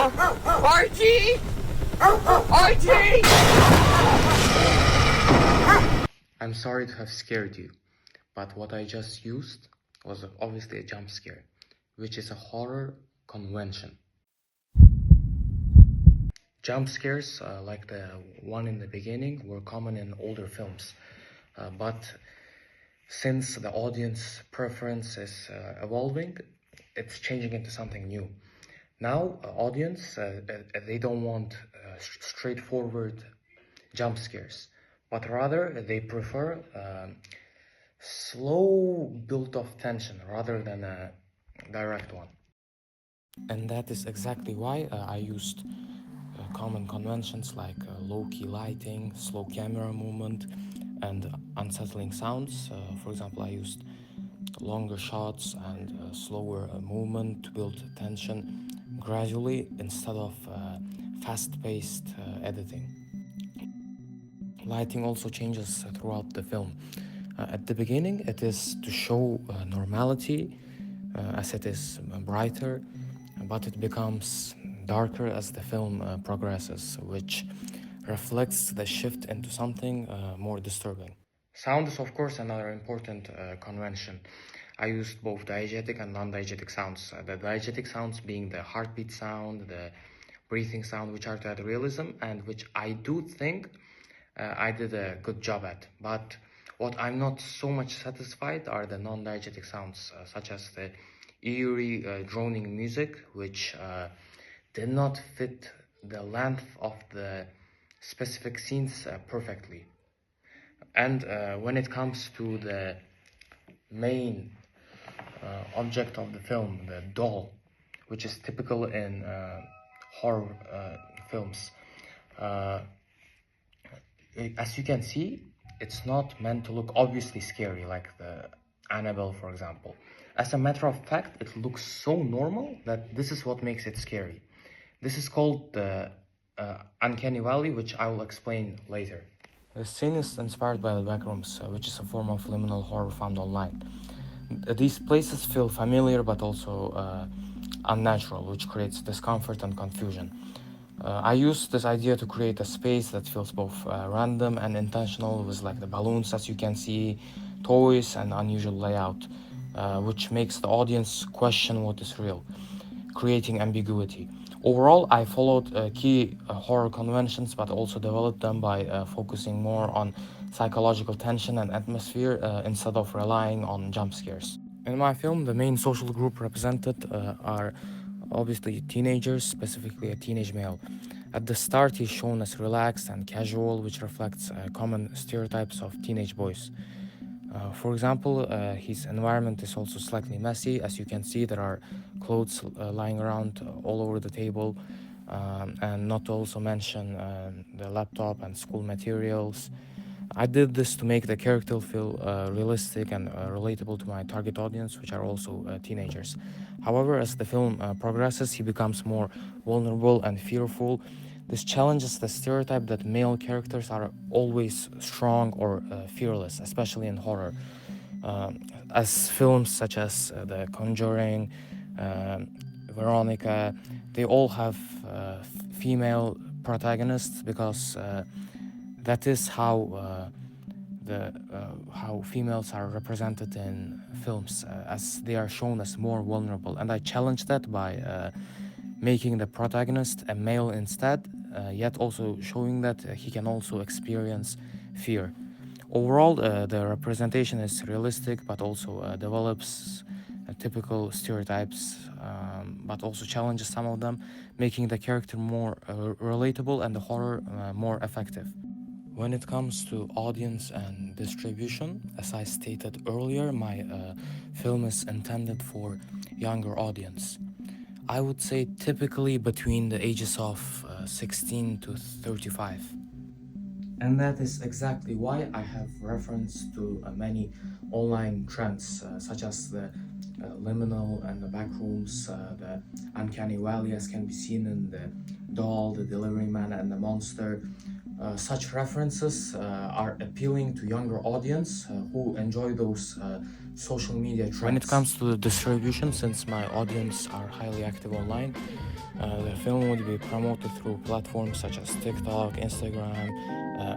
Archie! Archie! I'm sorry to have scared you, but what I just used was obviously a jump scare, which is a horror convention. Jump scares, like the one in the beginning, were common in older films, but since the audience preference is evolving, it's changing into something new. Now, audience, they don't want straightforward jump scares, but rather they prefer slow build-up tension rather than a direct one. And that is exactly why I used common conventions like low-key lighting, slow camera movement, and unsettling sounds. For example, I used longer shots and slower movement to build tension gradually instead of fast-paced editing. Lighting also changes throughout the film. At the beginning, it is to show normality, as it is brighter, but it becomes darker as the film progresses, which reflects the shift into something more disturbing. Sound is, of course, another important convention. I used both diegetic and non-diegetic sounds. The diegetic sounds being the heartbeat sound, the breathing sound, which are to add realism, and which I do think I did a good job at. But what I'm not so much satisfied are the non-diegetic sounds, such as the eerie droning music, which did not fit the length of the specific scenes perfectly. And when it comes to the main object of the film, the doll, which is typical in horror films, as you can see, it's not meant to look obviously scary like the Annabelle, for example. As a matter of fact, it looks so normal that this is what makes it scary. This is called the Uncanny Valley, which I will explain later. The scene is inspired by the backrooms, which is a form of liminal horror found online. These places feel familiar but also unnatural, which creates discomfort and confusion. I used this idea to create a space that feels both random and intentional, with like the balloons, as you can see, toys, and unusual layout, which makes the audience question what is real, creating ambiguity. Overall, I followed key horror conventions, but also developed them by focusing more on psychological tension and atmosphere instead of relying on jump scares. In my film, the main social group represented are obviously teenagers, specifically a teenage male. At the start, he's shown as relaxed and casual, which reflects common stereotypes of teenage boys. For example, his environment is also slightly messy. As you can see, there are clothes lying around all over the table, and not to also mention the laptop and school materials. I did this to make the character feel realistic and relatable to my target audience, which are also teenagers. However, as the film progresses, he becomes more vulnerable and fearful. This challenges the stereotype that male characters are always strong or fearless, especially in horror. As films such as The Conjuring, Veronica, they all have female protagonists because that is how how females are represented in films, as they are shown as more vulnerable. And I challenge that by making the protagonist a male instead, yet also showing that he can also experience fear. Overall, the representation is realistic, but also develops typical stereotypes, but also challenges some of them, making the character more relatable and the horror more effective. When it comes to audience and distribution, as I stated earlier, my film is intended for younger audience. I would say typically between the ages of 16 to 35. And that is exactly why I have reference to many online trends, such as the liminal and the backrooms, the uncanny valley, as can be seen in the doll, the delivery man, and the monster. Such references are appealing to younger audience who enjoy those social media trends. When it comes to the distribution, since my audience are highly active online, The film would be promoted through platforms such as TikTok, Instagram,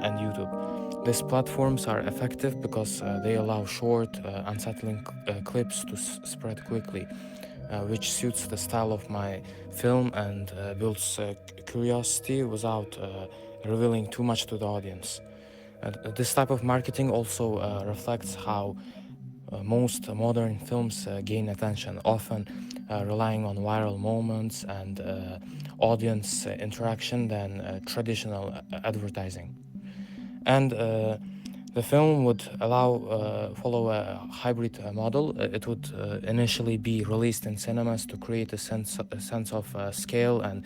and YouTube. These platforms are effective because they allow short, unsettling clips to spread quickly, which suits the style of my film and builds curiosity without revealing too much to the audience. This type of marketing also reflects how most modern films gain attention, often relying on viral moments and audience interaction than traditional advertising. And the film would follow a hybrid model. It would initially be released in cinemas to create a sense of scale and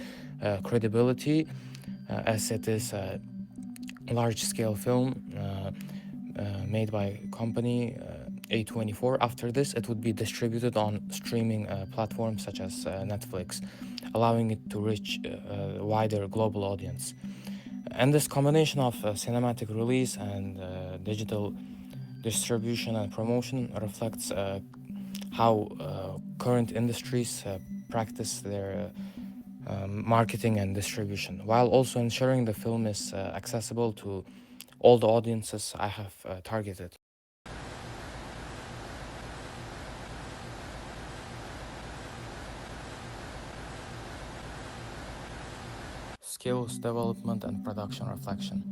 credibility, as it is a large-scale film made by company A24. After this, it would be distributed on streaming platforms such as Netflix, allowing it to reach a wider global audience. And this combination of cinematic release and digital distribution and promotion reflects how current industries practice their marketing and distribution, while also ensuring the film is accessible to all the audiences I have targeted. Skills development and production reflection.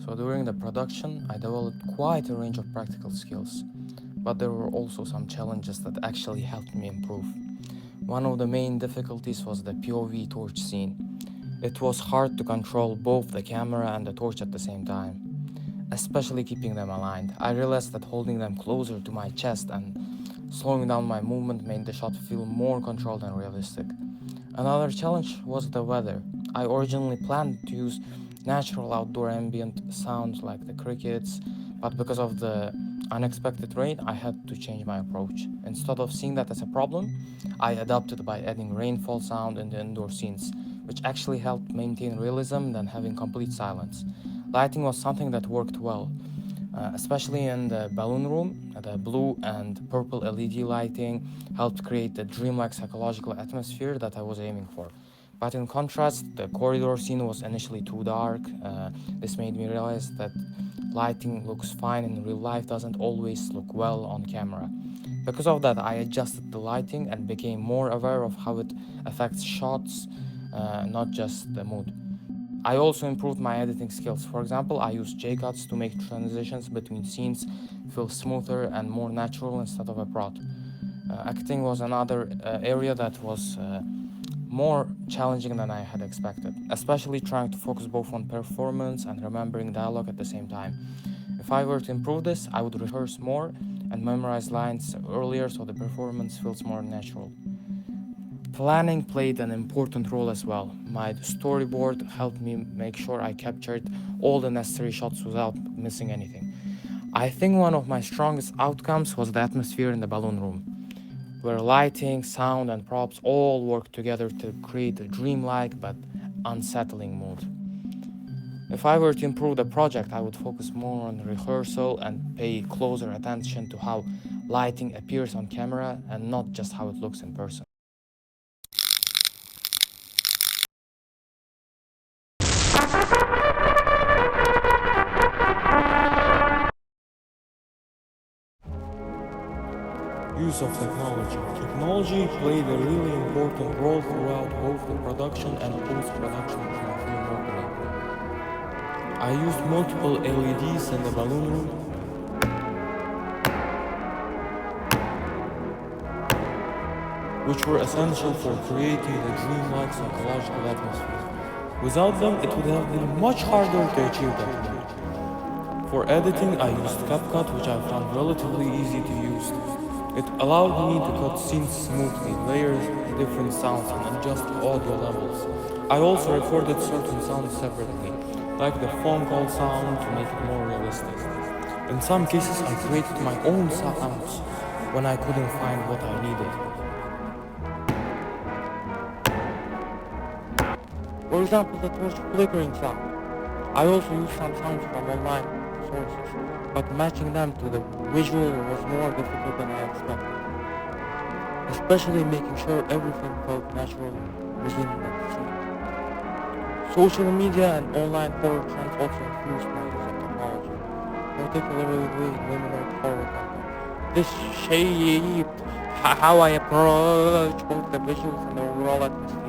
So during the production, I developed quite a range of practical skills, but there were also some challenges that actually helped me improve. One of the main difficulties was the POV torch scene. It was hard to control both the camera and the torch at the same time, especially keeping them aligned. I realized that holding them closer to my chest and slowing down my movement made the shot feel more controlled and realistic. Another challenge was the weather. I originally planned to use natural outdoor ambient sounds like the crickets, but because of the unexpected rain, I had to change my approach. Instead of seeing that as a problem, I adapted by adding rainfall sound in the indoor scenes, which actually helped maintain realism than having complete silence. Lighting was something that worked well, especially in the balloon room. The blue and purple LED lighting helped create the dreamlike psychological atmosphere that I was aiming for. But in contrast, the corridor scene was initially too dark. This made me realize that lighting looks fine in real life doesn't always look well on camera. Because of that, I adjusted the lighting and became more aware of how it affects shots, not just the mood. I also improved my editing skills. For example, I used J-cuts to make transitions between scenes feel smoother and more natural instead of a prod. Acting was another area that was more challenging than I had expected, especially trying to focus both on performance and remembering dialogue at the same time. If I were to improve this, I would rehearse more and memorize lines earlier so the performance feels more natural. Planning played an important role as well. My storyboard helped me make sure I captured all the necessary shots without missing anything. I think one of my strongest outcomes was the atmosphere in the balloon room, where lighting, sound, and props all worked together to create a dreamlike but unsettling mood. If I were to improve the project, I would focus more on rehearsal and pay closer attention to how lighting appears on camera and not just how it looks in person. Use of technology. Technology played a really important role throughout both the production and post-production of my film opening. I used multiple LEDs in the balloon room, which were essential for creating the dreamlike psychological atmosphere. Without them, it would have been much harder to achieve that. For editing, I used CapCut, which I found relatively easy to use. It allowed me to cut scenes smoothly, layers different sounds, and adjust audio levels. I also recorded certain sounds separately, like the phone call sound to make it more realistic. In some cases, I created my own sounds when I couldn't find what I needed. For example, the torch flickering sound. I also used some sounds from online sources, but matching them to the visual was more difficult than I expected. Especially making sure everything felt natural within the scene. Social media and online forward trends also influence my use of technology, particularly linear forward content. This shaped how I approach both the visuals and the overall atmosphere.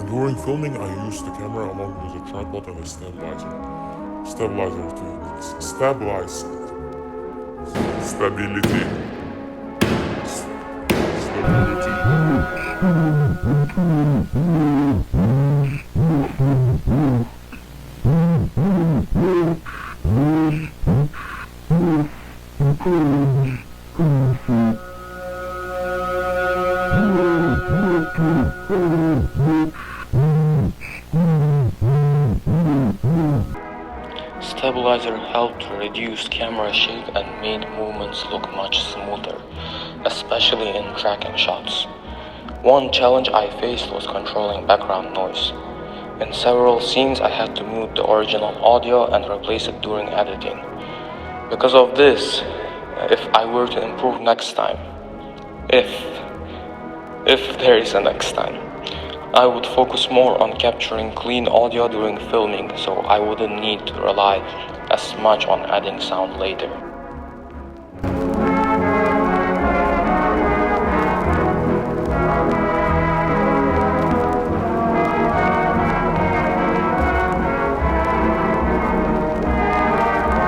During filming, I used the camera along with a tripod and a stabilizer. Stabilizer to stabilize stability. Stabilizer helped reduce camera shake and made movements look much smoother, especially in tracking shots. One challenge I faced was controlling background noise. In several scenes, I had to mute the original audio and replace it during editing. Because of this, if I were to improve next time, if there is a next time, I would focus more on capturing clean audio during filming so I wouldn't need to rely as much on adding sound later.